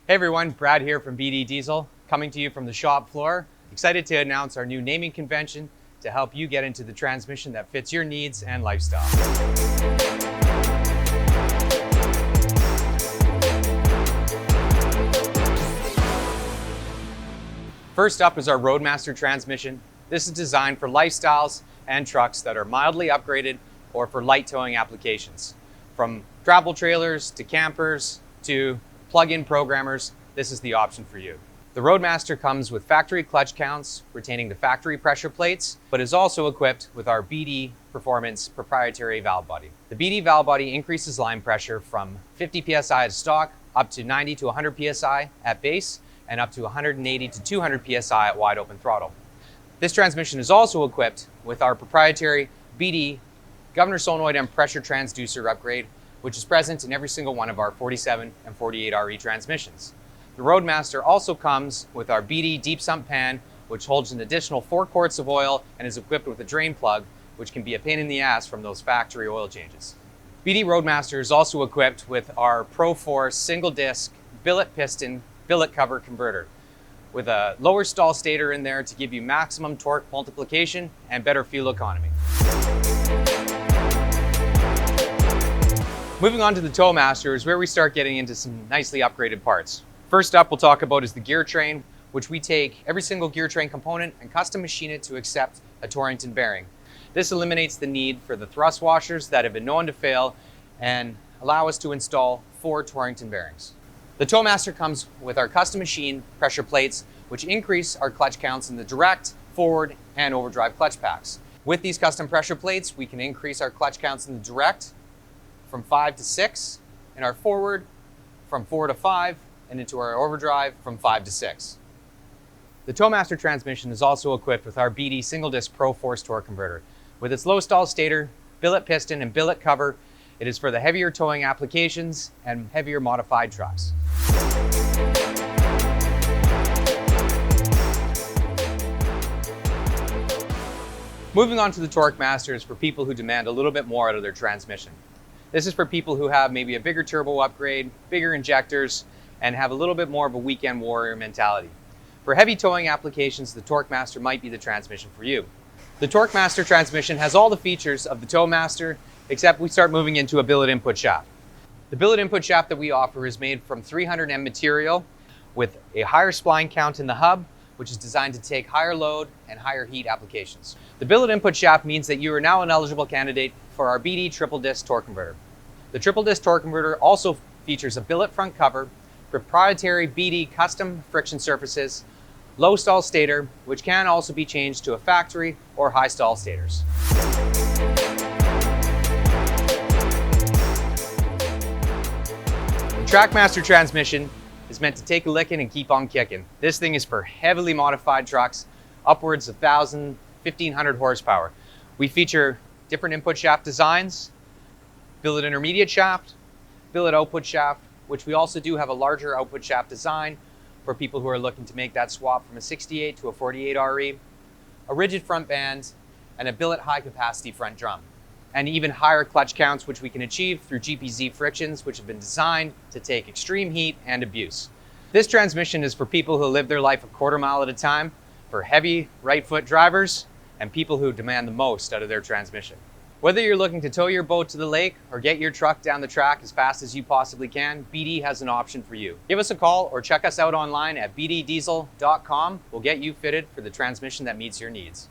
Hey everyone, Brad here from BD Diesel, coming to you from the shop floor. Excited to announce our new naming convention to help you get into the transmission that fits your needs and lifestyle. First up is our Roadmaster transmission. This is designed for lifestyles and trucks that are mildly upgraded or for light towing applications. From travel trailers to campers to plug-in programmers, this is the option for you. The Roadmaster comes with factory clutch counts, retaining the factory pressure plates, but is also equipped with our BD Performance proprietary valve body. The BD valve body increases line pressure from 50 psi at stock up to 90 to 100 psi at base and up to 180 to 200 psi at wide open throttle. This transmission is also equipped with our proprietary BD governor solenoid and pressure transducer upgrade, which is present in every single one of our 47 and 48 RE transmissions. The Roadmaster also comes with our BD deep sump pan, which holds an additional 4 quarts of oil and is equipped with a drain plug, which can be a pain in the ass from those factory oil changes. BD Roadmaster is also equipped with our Pro 4 single disc billet piston billet cover converter, with a lower stall stator in there to give you maximum torque multiplication and better fuel economy. Moving on to the Towmaster is where we start getting into some nicely upgraded parts. First up we'll talk about is the gear train, which we take every single gear train component and custom machine it to accept a Torrington bearing. This eliminates the need for the thrust washers that have been known to fail and allow us to install 4 Torrington bearings. The Towmaster comes with our custom machine pressure plates, which increase our clutch counts in the direct, forward, and overdrive clutch packs. With these custom pressure plates, we can increase our clutch counts in the direct from 5 to 6, and our forward from 4 to 5, and into our overdrive from 5 to 6. The Towmaster transmission is also equipped with our BD single disc Pro Force torque converter. With its low stall stator, billet piston, and billet cover, it is for the heavier towing applications and heavier modified trucks. Moving on to the Torquemaster is for people who demand a little bit more out of their transmission. This is for people who have maybe a bigger turbo upgrade, bigger injectors, and have a little bit more of a weekend warrior mentality. For heavy towing applications, the Torquemaster might be the transmission for you. The Torquemaster transmission has all the features of the Towmaster, except we start moving into a billet input shaft. The billet input shaft that we offer is made from 300M material with a higher spline count in the hub, which is designed to take higher load and higher heat applications. The billet input shaft means that you are now an eligible candidate for our BD triple disc torque converter. The triple disc torque converter also features a billet front cover, proprietary BD custom friction surfaces, low stall stator, which can also be changed to a factory or high stall stators. The Trackmaster transmission is meant to take a licking and keep on kicking. This thing is for heavily modified trucks, upwards of 1,000, 1,500 horsepower. We feature different input shaft designs, billet intermediate shaft, billet output shaft, which we also do have a larger output shaft design for people who are looking to make that swap from a 68 to a 48 RE, a rigid front band, and a billet high capacity front drum, and even higher clutch counts, which we can achieve through GPZ frictions, which have been designed to take extreme heat and abuse. This transmission is for people who live their life a quarter mile at a time, for heavy right foot drivers, and people who demand the most out of their transmission. Whether you're looking to tow your boat to the lake or get your truck down the track as fast as you possibly can, BD has an option for you. Give us a call or check us out online at bddiesel.com. We'll get you fitted for the transmission that meets your needs.